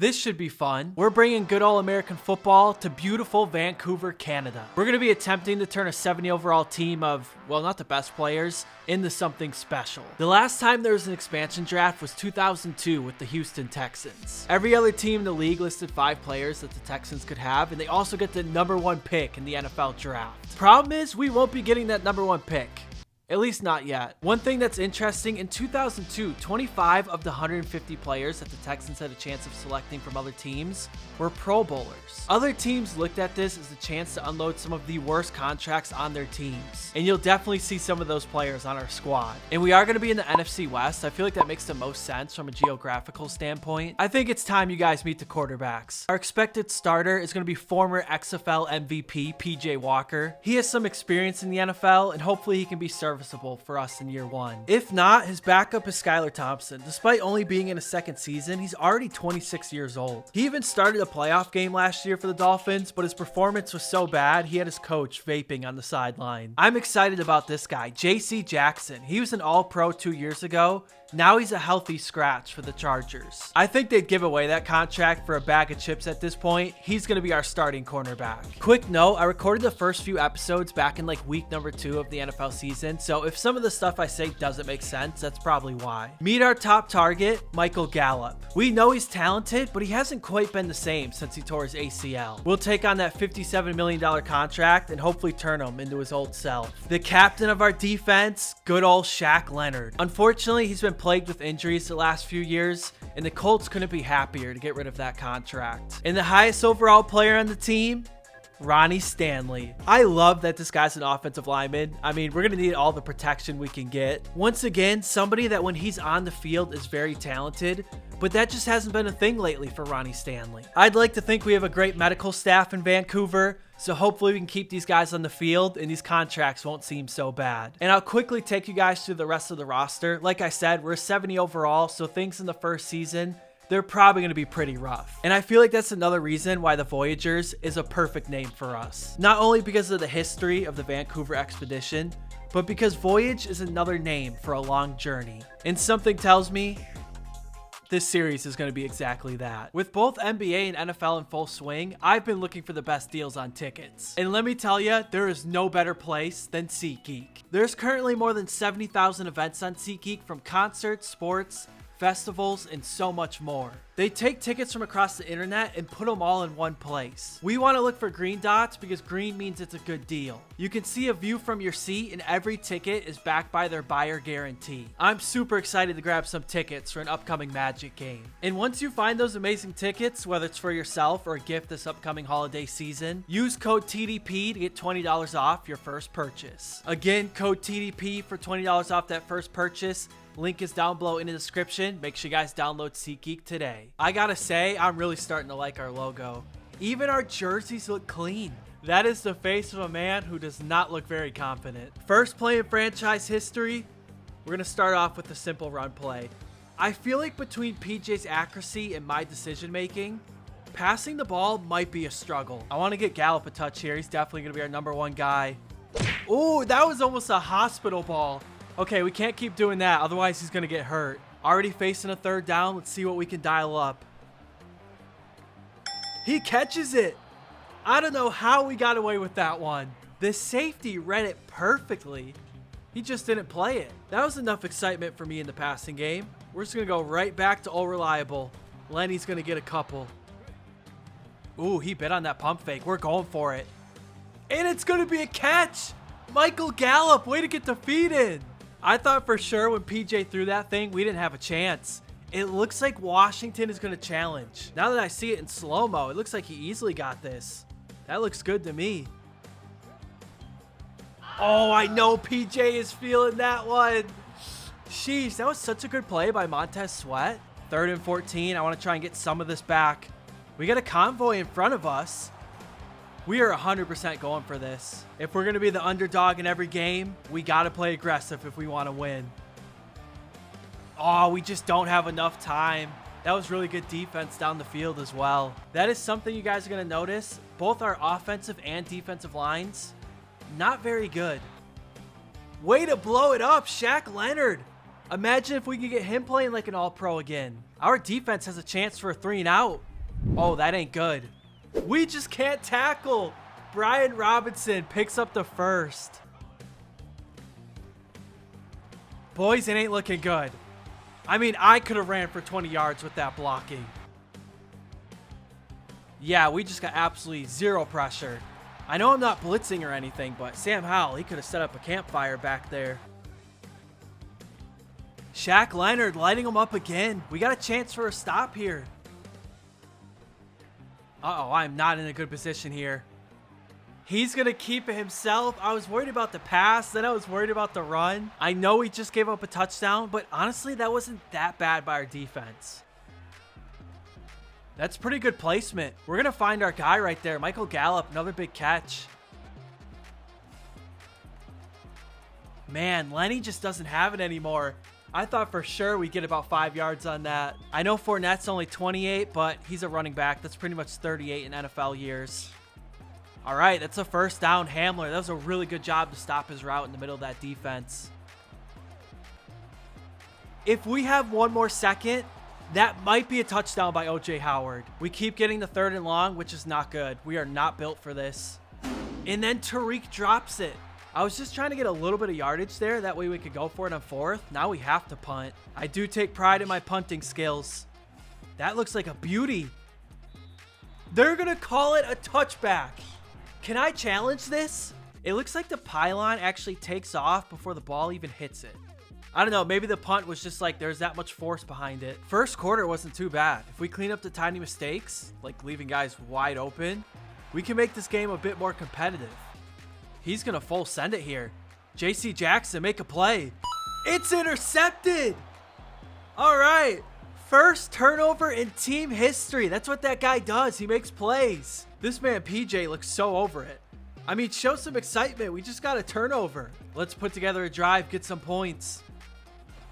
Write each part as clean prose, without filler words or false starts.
This should be fun. We're bringing good old American football to beautiful Vancouver, Canada. We're going to be attempting to turn a 70 overall team of, well, not the best players, into something special. The last time there was an expansion draft was 2002 with the Houston Texans. Every other team in the league listed 5 players that the Texans could have, and they also get the #1 pick in the NFL draft. Problem is, we won't be getting that #1 pick. At least not yet. One thing that's interesting, in 2002, 25 of the 150 players that the Texans had a chance of selecting from other teams were Pro Bowlers. Other teams looked at this as a chance to unload some of the worst contracts on their teams. And you'll definitely see some of those players on our squad. And we are going to be in the NFC West. I feel like that makes the most sense from a geographical standpoint. I think it's time you guys meet the quarterbacks. Our expected starter is going to be former XFL MVP PJ Walker. He has some experience in the NFL, and hopefully he can be serviceable for us in year 1. If not, his backup is Skylar Thompson. Despite only being in his 2nd season, he's already 26 years old. He even started a playoff game last year for the Dolphins, but his performance was so bad, he had his coach vaping on the sideline. I'm excited about this guy, JC Jackson. He was an All-Pro 2 years ago. Now he's a healthy scratch for the Chargers. I think they'd give away that contract for a bag of chips at this point. He's going to be our starting cornerback. Quick note, I recorded the first few episodes back in like week number 2 of the NFL season, so if some of the stuff I say doesn't make sense, that's probably why. Meet our top target, Michael Gallup. We know he's talented, but he hasn't quite been the same since he tore his ACL. We'll take on that $57 million contract and hopefully turn him into his old self. The captain of our defense, good old Shaq Leonard. Unfortunately, he's been plagued with injuries the last few years, and the Colts couldn't be happier to get rid of that contract. And the highest overall player on the team, Ronnie Stanley. I love that this guy's an offensive lineman. I mean, we're going to need all the protection we can get. Once again, somebody that when he's on the field is very talented, but that just hasn't been a thing lately for Ronnie Stanley. I'd like to think we have a great medical staff in Vancouver, so hopefully we can keep these guys on the field and these contracts won't seem so bad. And I'll quickly take you guys through the rest of the roster. Like I said, we're 70 overall, so things in the first season, they're probably going to be pretty rough. And I feel like that's another reason why the Voyagers is a perfect name for us. Not only because of the history of the Vancouver expedition, but because Voyage is another name for a long journey. And something tells me this series is going to be exactly that. With both NBA and NFL in full swing, I've been looking for the best deals on tickets. And let me tell you, there is no better place than SeatGeek. There's currently more than 70,000 events on SeatGeek, from concerts, sports, festivals, and so much more. They take tickets from across the internet and put them all in one place. We want to look for green dots because green means it's a good deal. You can see a view from your seat, and every ticket is backed by their buyer guarantee. I'm super excited to grab some tickets for an upcoming Magic game. And once you find those amazing tickets, whether it's for yourself or a gift this upcoming holiday season, use code TDP to get $20 off your first purchase. Again, code TDP for $20 off that first purchase. Link is down below in the description. Make sure you guys download SeatGeek today. I gotta say, I'm really starting to like our logo. Even our jerseys look clean. That is the face of a man who does not look very confident. First play in franchise history, we're gonna start off with a simple run play. I feel like between PJ's accuracy and my decision making, passing the ball might be a struggle. I want to get Gallup a touch here. He's definitely gonna be our #1 guy. Oh, that was almost a hospital ball. Okay, we can't keep doing that, otherwise he's going to get hurt. Already facing a 3rd down. Let's see what we can dial up. He catches it. I don't know how we got away with that one. The safety read it perfectly. He just didn't play it. That was enough excitement for me in the passing game. We're just going to go right back to all reliable. Lenny's going to get a couple. Ooh, he bit on that pump fake. We're going for it. And it's going to be a catch. Michael Gallup, way to get the feet in. I thought for sure when PJ threw that thing, we didn't have a chance. It looks like Washington is going to challenge. Now that I see it in slow-mo, it looks like he easily got this. That looks good to me. Oh, I know PJ is feeling that one. Sheesh, that was such a good play by Montez Sweat. 3rd and 14. I want to try and get some of this back. We got a convoy in front of us. We are 100% going for this. If we're going to be the underdog in every game, we got to play aggressive if we want to win. Oh, we just don't have enough time. That was really good defense down the field as well. That is something you guys are going to notice. Both our offensive and defensive lines, not very good. Way to blow it up, Shaq Leonard. Imagine if we could get him playing like an all-pro again. Our defense has a chance for a 3-and-out. Oh, that ain't good. We just can't tackle. Brian Robinson picks up the first. Boys, it ain't looking good. I mean, I could have ran for 20 yards with that blocking. Yeah, we just got absolutely zero pressure. I know I'm not blitzing or anything, but Sam Howell, he could have set up a campfire back there. Shaq Leonard lighting him up again. We got a chance for a stop here. Uh-oh, I'm not in a good position here. He's going to keep it himself. I was worried about the pass, then I was worried about the run. I know he just gave up a touchdown, but honestly, that wasn't that bad by our defense. That's pretty good placement. We're going to find our guy right there. Michael Gallup, another big catch. Man, Lenny just doesn't have it anymore. I thought for sure we'd get about 5 yards on that. I know Fournette's only 28, but he's a running back. That's pretty much 38 in NFL years. All right, that's a first down. Hamler, that was a really good job to stop his route in the middle of that defense. If we have one more second, that might be a touchdown by O.J. Howard. We keep getting the 3rd and long, which is not good. We are not built for this. And then Tariq drops it. I was just trying to get a little bit of yardage there. That way we could go for it on 4th. Now we have to punt. I do take pride in my punting skills. That looks like a beauty. They're going to call it a touchback. Can I challenge this? It looks like the pylon actually takes off before the ball even hits it. I don't know. Maybe the punt was just like there's that much force behind it. First quarter wasn't too bad. If we clean up the tiny mistakes, like leaving guys wide open, we can make this game a bit more competitive. He's going to full send it here. J.C. Jackson, make a play. It's intercepted. All right. First turnover in team history. That's what that guy does. He makes plays. This man, PJ, looks so over it. I mean, show some excitement. We just got a turnover. Let's put together a drive, get some points.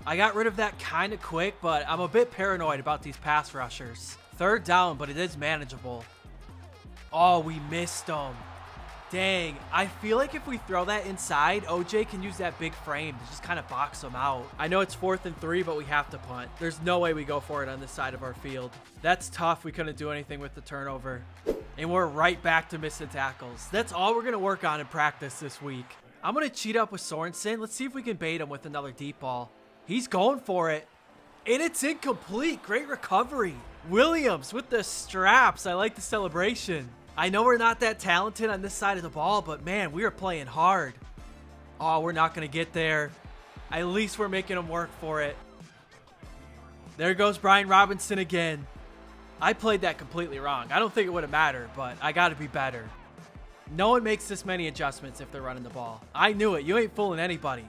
I got rid of that kind of quick, but I'm a bit paranoid about these pass rushers. 3rd down, but it is manageable. Oh, we missed him. Dang, I feel like if we throw that inside, OJ can use that big frame to just kind of box them out. I know it's 4th and 3, but we have to punt. There's no way we go for it on this side of our field. That's tough. We couldn't do anything with the turnover. And we're right back to missing tackles. That's all we're going to work on in practice this week. I'm going to cheat up with Sorensen. Let's see if we can bait him with another deep ball. He's going for it. And it's incomplete. Great recovery. Williams with the straps. I like the celebration. I know we're not that talented on this side of the ball, but man, we are playing hard. Oh, we're not going to get there. At least we're making them work for it. There goes Brian Robinson again. I played that completely wrong. I don't think it would have mattered, but I got to be better. No one makes this many adjustments if they're running the ball. I knew it. You ain't fooling anybody.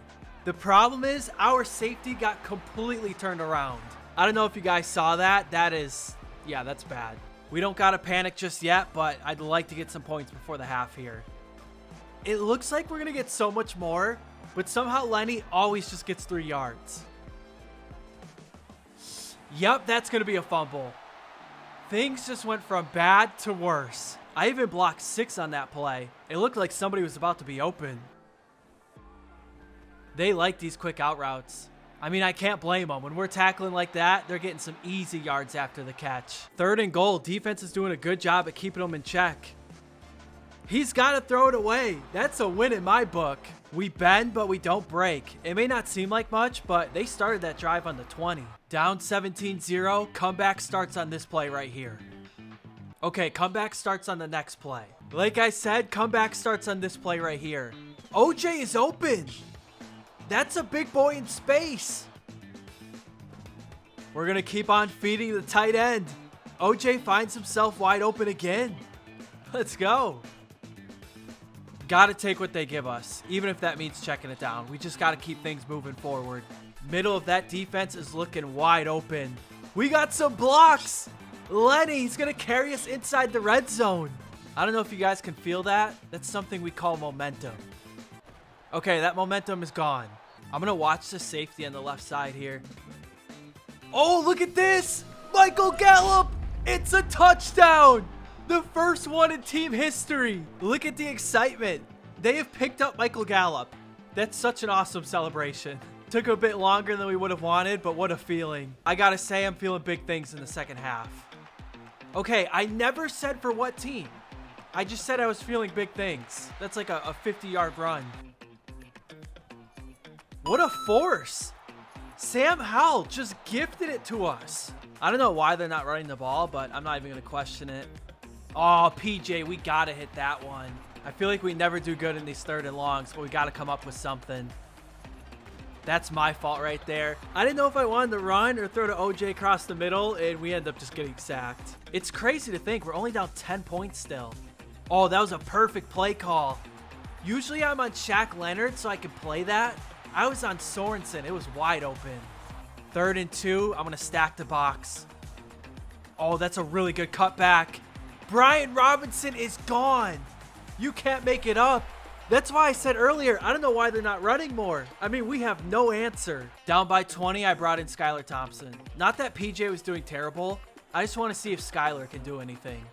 The problem is our safety got completely turned around. I don't know if you guys saw that. Yeah, that's bad. We don't got to panic just yet, but I'd like to get some points before the half here. It looks like we're going to get so much more, but somehow Lenny always just gets 3 yards. Yep, that's going to be a fumble. Things just went from bad to worse. I even blocked 6 on that play. It looked like somebody was about to be open. They like these quick out routes. I mean, I can't blame them. When we're tackling like that, they're getting some easy yards after the catch. 3rd and goal. Defense is doing a good job at keeping them in check. He's got to throw it away. That's a win in my book. We bend, but we don't break. It may not seem like much, but they started that drive on the 20. Down 17-0. Comeback starts on this play right here. Okay, comeback starts on the next play. Like I said, comeback starts on this play right here. OJ is open. That's a big boy in space. We're going to keep on feeding the tight end. OJ finds himself wide open again. Let's go. Got to take what they give us, even if that means checking it down. We just got to keep things moving forward. Middle of that defense is looking wide open. We got some blocks. Lenny's going to carry us inside the red zone. I don't know if you guys can feel that. That's something we call momentum. Okay, that momentum is gone. I'm going to watch the safety on the left side here. Oh, look at this. Michael Gallup. It's a touchdown. The first one in team history. Look at the excitement. They have picked up Michael Gallup. That's such an awesome celebration. Took a bit longer than we would have wanted, but what a feeling. I got to say, I'm feeling big things in the second half. Okay, I never said for what team. I just said I was feeling big things. That's like a 50-yard run. What a force. Sam Howell just gifted it to us. I don't know why they're not running the ball, but I'm not even going to question it. Oh, PJ, we got to hit that one. I feel like we never do good in these 3rd and longs, but we got to come up with something. That's my fault right there. I didn't know if I wanted to run or throw to OJ across the middle, and we end up just getting sacked. It's crazy to think we're only down 10 points still. Oh, that was a perfect play call. Usually I'm on Shaq Leonard, so I can play that. I was on Sorensen. It was wide open. 3rd and 2. I'm going to stack the box. Oh, that's a really good cutback. Brian Robinson is gone. You can't make it up. That's why I said earlier, I don't know why they're not running more. I mean, we have no answer. Down by 20, I brought in Skylar Thompson. Not that PJ was doing terrible. I just want to see if Skylar can do anything.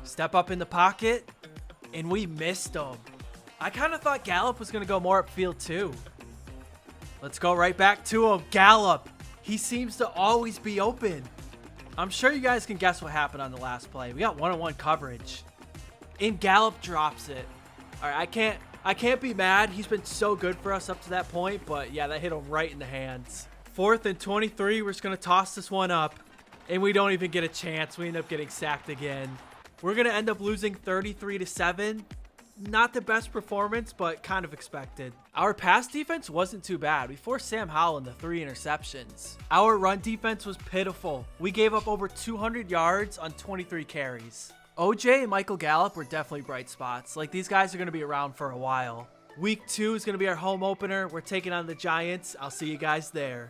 Step up in the pocket, and we missed him. I kind of thought Gallup was going to go more upfield too. Let's go right back to him. Gallup. He seems to always be open. I'm sure you guys can guess what happened on the last play. We got one-on-one coverage. And Gallup drops it. All right, I can't be mad. He's been so good for us up to that point, but yeah, that hit him right in the hands. 4th and 23. We're just going to toss this one up, and we don't even get a chance. We end up getting sacked again. We're going to end up losing 33-7. Not the best performance, but kind of expected. Our pass defense wasn't too bad. We forced Sam Howell into 3 interceptions. Our run defense was pitiful. We gave up over 200 yards on 23 carries. OJ and Michael Gallup were definitely bright spots. Like, these guys are going to be around for a while. Week 2 is going to be our home opener. We're taking on the Giants. I'll see you guys there.